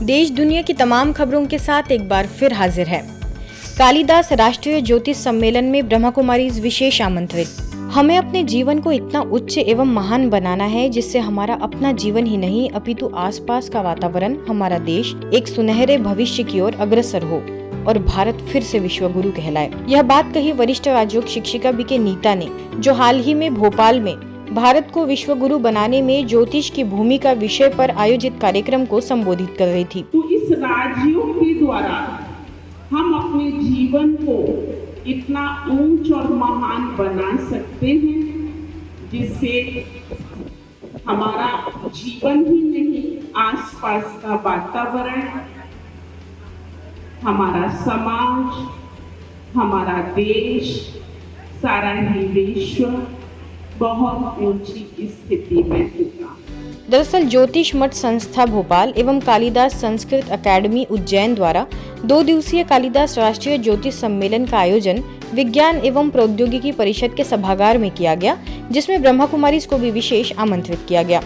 देश दुनिया की तमाम खबरों के साथ एक बार फिर हाजिर है। कालिदास राष्ट्रीय ज्योतिष सम्मेलन में ब्रह्मा कुमारीज विशेष आमंत्रित। हमें अपने जीवन को इतना उच्च एवं महान बनाना है जिससे हमारा अपना जीवन ही नहीं अपितु आसपास का वातावरण, हमारा देश एक सुनहरे भविष्य की ओर अग्रसर हो और भारत फिर से विश्व गुरु कहलाए। यह बात कही वरिष्ठ राजयोग शिक्षिका बीके नीता ने, जो हाल ही में भोपाल में भारत को विश्व गुरु बनाने में ज्योतिष की भूमिका विषय पर आयोजित कार्यक्रम को संबोधित कर रही थी। तो इस राजयोग के द्वारा हम अपने जीवन को इतना ऊंच और महान बना सकते हैं जिससे हमारा जीवन ही नहीं, आसपास का वातावरण, हमारा समाज, हमारा देश, सारा ही विश्व बहुत ऊंची स्थिति में होगा। दरअसल ज्योतिष मठ संस्था भोपाल एवं कालिदास संस्कृत अकेडमी उज्जैन द्वारा 2 दिवसीय कालिदास राष्ट्रीय ज्योतिष सम्मेलन का आयोजन विज्ञान एवं प्रौद्योगिकी परिषद के सभागार में किया गया, जिसमें ब्रह्मा कुमारीज को भी विशेष आमंत्रित किया गया।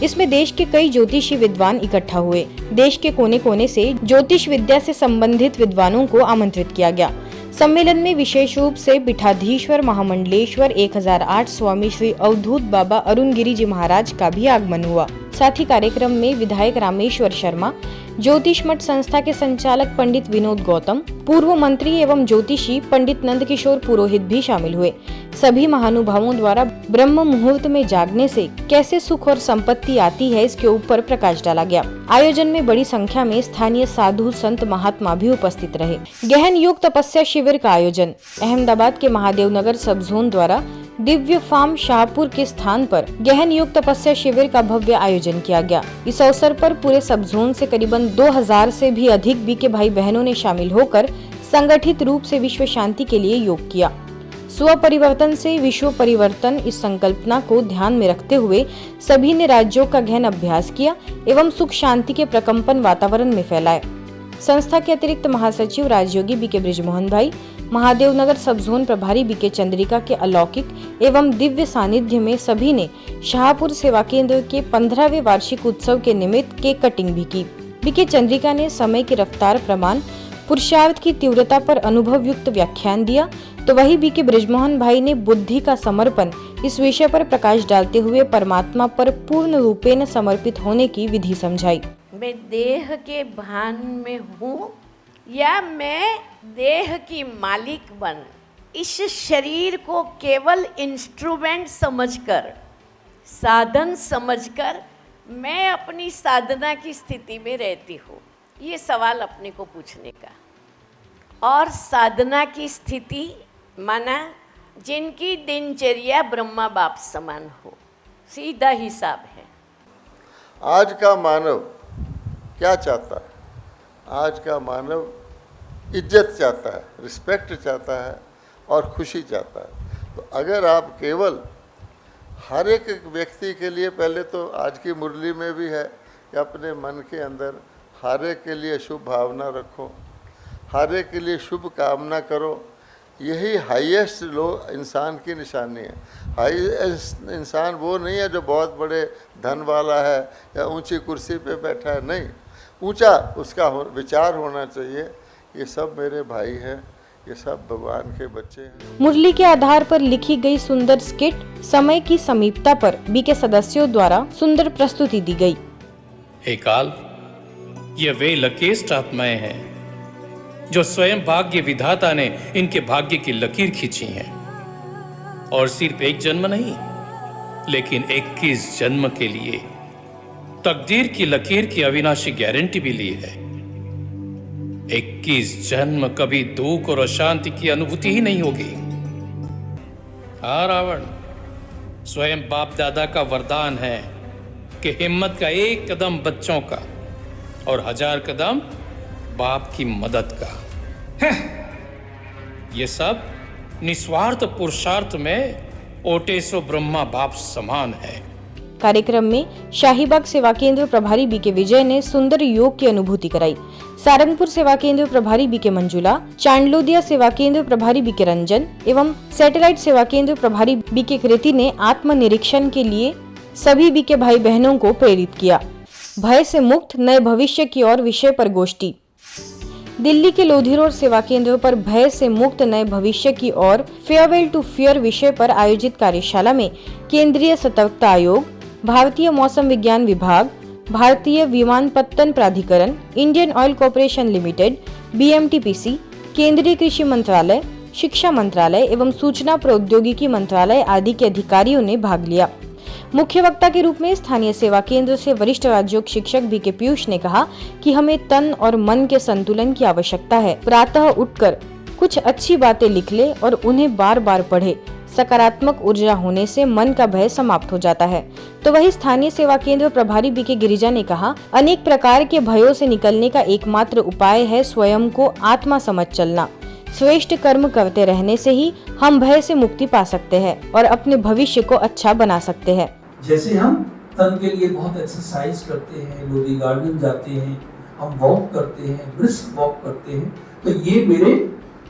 इसमें देश के कई ज्योतिषी विद्वान इकट्ठा हुए। देश के कोने कोने से ज्योतिष विद्या से संबंधित विद्वानों को आमंत्रित किया गया। सम्मेलन में विशेष रूप से पीठाधीश्वर महामंडलेश्वर 1008 स्वामी श्री अवधूत बाबा अरुण गिरी जी महाराज का भी आगमन हुआ। साथ ही कार्यक्रम में विधायक रामेश्वर शर्मा, ज्योतिष मठ संस्था के संचालक पंडित विनोद गौतम, पूर्व मंत्री एवं ज्योतिषी पंडित नंद किशोर पुरोहित भी शामिल हुए। सभी महानुभावों द्वारा ब्रह्म मुहूर्त में जागने से कैसे सुख और संपत्ति आती है, इसके ऊपर प्रकाश डाला गया। आयोजन में बड़ी संख्या में स्थानीय साधु संत महात्मा भी उपस्थित रहे। गहन योग तपस्या शिविर का आयोजन अहमदाबाद के महादेव नगर सब जोन द्वारा दिव्य फार्म शाहपुर के स्थान पर गहन योग तपस्या शिविर का भव्य आयोजन किया गया। इस अवसर पर पूरे सब जोन से करीबन 2000 से भी अधिक बीके भाई बहनों ने शामिल होकर संगठित रूप से विश्व शांति के लिए योग किया। स्व परिवर्तन से विश्व परिवर्तन, इस संकल्पना को ध्यान में रखते हुए सभी ने राजयोग का गहन अभ्यास किया एवं सुख शांति के प्रकंपन वातावरण में फैलाए। संस्था के अतिरिक्त महासचिव राजयोगी बीके बृजमोहन भाई, महादेव नगर सब जोन प्रभारी बीके चंद्रिका के अलौकिक एवं दिव्य सानिध्य में सभी ने शाहपुर सेवा केंद्र के 15वें वार्षिक उत्सव के निमित्त केक कटिंग भी की। बीके चंद्रिका ने समय की रफ्तार प्रमाण, पुरुषार्थ की तीव्रता पर अनुभव युक्त व्याख्यान दिया, तो वही बीके बृजमोहन भाई ने बुद्धि का समर्पण इस विषय पर प्रकाश डालते हुए परमात्मा पर पूर्ण रूपेण समर्पित होने की विधि समझाई। मैं देह के भान में हूँ या मैं देह की मालिक बन, इस शरीर को केवल इंस्ट्रूमेंट समझकर, साधन समझकर मैं अपनी साधना की स्थिति में रहती हूँ। ये सवाल अपने को पूछने का। और साधना की स्थिति माना जिनकी दिनचर्या ब्रह्मा बाप समान हो, सीधा हिसाब है। आज का मानव क्या चाहता है? आज का मानव इज्जत चाहता है, रिस्पेक्ट चाहता है और खुशी चाहता है। तो अगर आप केवल हर एक व्यक्ति के लिए, पहले तो आज की मुरली में भी है कि अपने मन के अंदर हर एक के लिए शुभ भावना रखो, हर एक के लिए शुभ कामना करो, यही हाईएस्ट इंसान की निशानी है। हाईएस्ट इंसान वो नहीं है जो बहुत बड़े धन वाला है या ऊंची कुर्सी पे बैठा है, नहीं, ऊंचा उसका विचार होना चाहिए। ये सब मेरे भाई हैं, ये सब भगवान के बच्चे हैं। मुरली के आधार पर लिखी गई सुंदर स्किट समय की समीपता पर बीके सदस्यों द्वारा सुंदर प्रस्तुति दी गई। हे काल, ये वे लकेस्ट आत्माएं हैं जो स्वयं भाग्य विधाता ने इनके भाग्य की लकीर खींची है, और सिर्फ एक जन्म नहीं लेकिन 21 जन्म के लिए तकदीर की लकीर की अविनाशी गारंटी भी ली है। 21 जन्म कभी दुख और अशांति की अनुभूति ही नहीं होगी। हाँ रावण, स्वयं बाप दादा का वरदान है कि हिम्मत का एक कदम बच्चों का और 1000 कदम बाप की मदद का। ये सब निस्वार्थ पुरुषार्थ में ओटेसो ब्रह्मा बाप समान है। कार्यक्रम में शाहीबाग सेवा केंद्र प्रभारी बीके विजय ने सुंदर योग की अनुभूति कराई। सारंगपुर सेवा केंद्र प्रभारी बीके मंजुला, चांडलोदिया सेवा केंद्र प्रभारी बीके रंजन एवं सैटेलाइट सेवा केंद्र प्रभारी बीके कृति ने आत्मनिरीक्षण के लिए सभी बीके भाई बहनों को प्रेरित किया। भय से मुक्त नए भविष्य की ओर विषय पर गोष्ठी। दिल्ली के लोधी रोड सेवा केंद्र पर भय से मुक्त नए भविष्य की ओर फेयरवेल टू फियर विषय पर आयोजित कार्यशाला में केंद्रीय सतर्कता आयोग, भारतीय मौसम विज्ञान विभाग, भारतीय विमानपत्तन प्राधिकरण, Indian oil corporation limited, BMTPC, केंद्रीय कृषि मंत्रालय, शिक्षा मंत्रालय एवं सूचना प्रौद्योगिकी मंत्रालय आदि के अधिकारियों ने भाग लिया। मुख्य वक्ता के रूप में स्थानीय सेवा केंद्र से वरिष्ठ राज्योग शिक्षक BK पीयूष ने कहा कि हमें तन और मन के संतुलन की आवश्यकता है। प्रातः उठकर कुछ अच्छी बातें लिख ले और उन्हें बार बार पढ़े। सकारात्मक ऊर्जा होने से मन का भय समाप्त हो जाता है। तो वही स्थानीय सेवा केंद्र प्रभारी BK गिरिजा ने कहा, अनेक प्रकार के भयों से निकलने का एकमात्र उपाय है स्वयं को आत्मा समझ चलना। श्रेष्ठ कर्म करते रहने से ही हम भय से मुक्ति पा सकते हैं और अपने भविष्य को अच्छा बना सकते हैं। जैसे हम तन के लिए बहुत एक्सरसाइज करते हैं, लोधी गार्डन जाते हैं, हम वॉक करते हैं, ब्रिस्क वॉक करते हैं, तो ये मेरे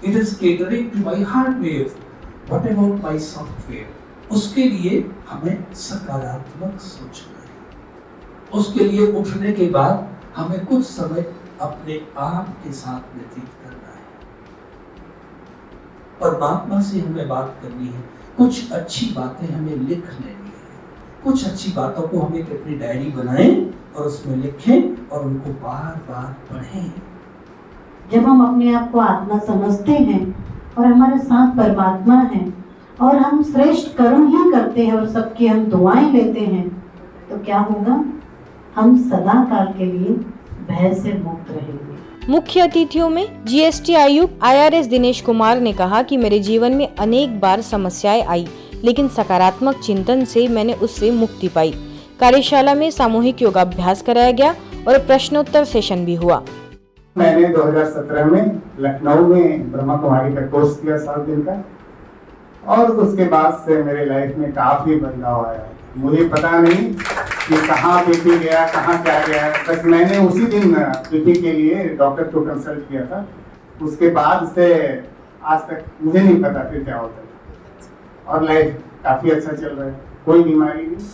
it is catering to my hardware, what about my software. उसके लिए हमें सकारात्मक सोचना है। उसके लिए उठने के बाद हमें कुछ समय अपने आप के साथ व्यतीत करना है। परमात्मा से हमें बात करनी है, कुछ अच्छी बातें हमें लिख लेनी है, कुछ अच्छी बातों को हमें अपनी डायरी बनाएं और उसमें लिखें और उनको बार बार पढ़ें। जब हम अपने आप को आत्मा समझते हैं और हमारे साथ परमात्मा है और हम श्रेष्ठ कर्म ही करते हैं और सबकी हम दुआएं लेते हैं, तो क्या होगा? हम सदा काल के लिए भय से मुक्त रहेंगे। मुख्य अतिथियों में GST आयुक्त IRS दिनेश कुमार ने कहा कि मेरे जीवन में अनेक बार समस्याएं आई, लेकिन सकारात्मक चिंतन से मैंने उससे मुक्ति पाई। कार्यशाला में सामूहिक योगाभ्यास कराया गया और प्रश्नोत्तर सेशन भी हुआ। मैंने 2017 में लखनऊ में ब्रह्मा कुमारी का कोर्स किया 7 दिन का, और उसके बाद से मेरे लाइफ में काफी बदलाव आया। मुझे पता नहीं कि कहाँ पीपी गया, कहाँ क्या गया, बस मैंने उसी दिन पीपी के लिए डॉक्टर को कंसल्ट किया था। उसके बाद से आज तक मुझे नहीं पता फिर क्या होता है, और लाइफ काफी अच्छा चल रहा है, कोई बीमारी नहीं।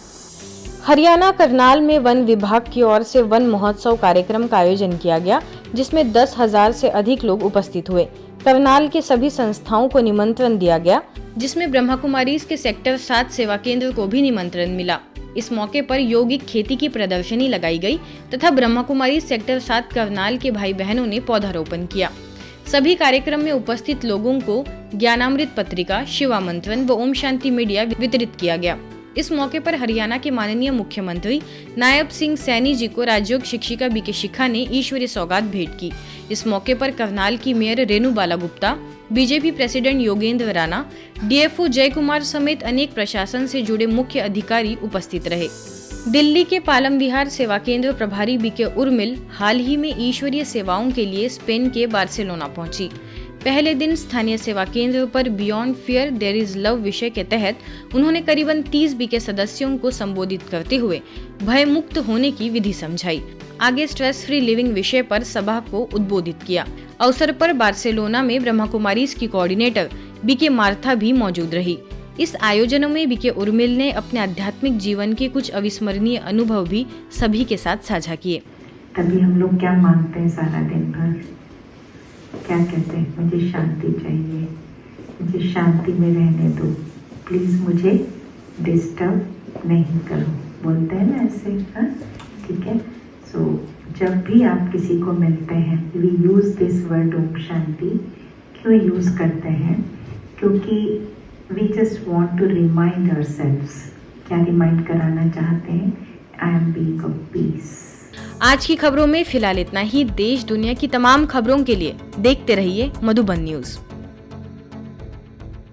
हरियाणा करनाल में वन विभाग की ओर से वन महोत्सव कार्यक्रम का आयोजन किया गया, जिसमें 10,000 से अधिक लोग उपस्थित हुए। करनाल के सभी संस्थाओं को निमंत्रण दिया गया, जिसमें ब्रह्मा कुमारीज के सेक्टर 7 सेवा केंद्र को भी निमंत्रण मिला। इस मौके पर यौगिक खेती की प्रदर्शनी लगाई गई तथा ब्रह्मा कुमारी सेक्टर 7 करनाल के भाई बहनों ने पौधारोपण किया। सभी कार्यक्रम में उपस्थित लोगों को ज्ञानामृत पत्रिका, शिवा मंत्रन व ओम शांति मीडिया वितरित किया गया। इस मौके पर हरियाणा के माननीय मुख्यमंत्री नायब सिंह सैनी जी को राज्योग शिक्षिका BK शिखा ने ईश्वरीय सौगात भेंट की। इस मौके पर करनाल की mayor Renu Bala Gupta, BJP president Yogendra Rana, DFO Jai Kumar समेत अनेक प्रशासन से जुड़े मुख्य अधिकारी उपस्थित रहे। दिल्ली के पालम विहार सेवा केंद्र प्रभारी BK उर्मिल हाल ही में ईश्वरीय सेवाओं के लिए स्पेन के बार्सिलोना पहुंची। पहले दिन स्थानीय सेवा केंद्र पर beyond fear there is love विषय के तहत उन्होंने करीबन 30 BK सदस्यों को संबोधित करते हुए भय मुक्त होने की विधि समझाई। आगे स्ट्रेस फ्री लिविंग विषय पर सभा को उद्बोधित किया। अवसर पर बार्सिलोना में ब्रह्मा कुमारीज की कोऑर्डिनेटर BK मार्था भी मौजूद रही। इस आयोजनों में BK उर्मिल ने अपने आध्यात्मिक जीवन के कुछ अविस्मरणीय अनुभव भी सभी के साथ साझा किए। कभी हम लोग क्या मांगते हैं सारा दिन भर, क्या कहते हैं, मुझे शांति चाहिए, मुझे शांति में रहने दो, प्लीज मुझे डिस्टर्ब नहीं करो, बोलते हैं ना ऐसे, हाँ ठीक है। सो जब भी आप किसी को मिलते हैं, we use this word Om Shanti. क्यों यूज करते हैं? क्योंकि we just want to remind ourselves. क्या रिमाइंड कराना चाहते हैं? I am being of peace. आज की खबरों में फिलहाल इतना ही। देश दुनिया की तमाम खबरों के लिए देखते रहिए मधुबन न्यूज।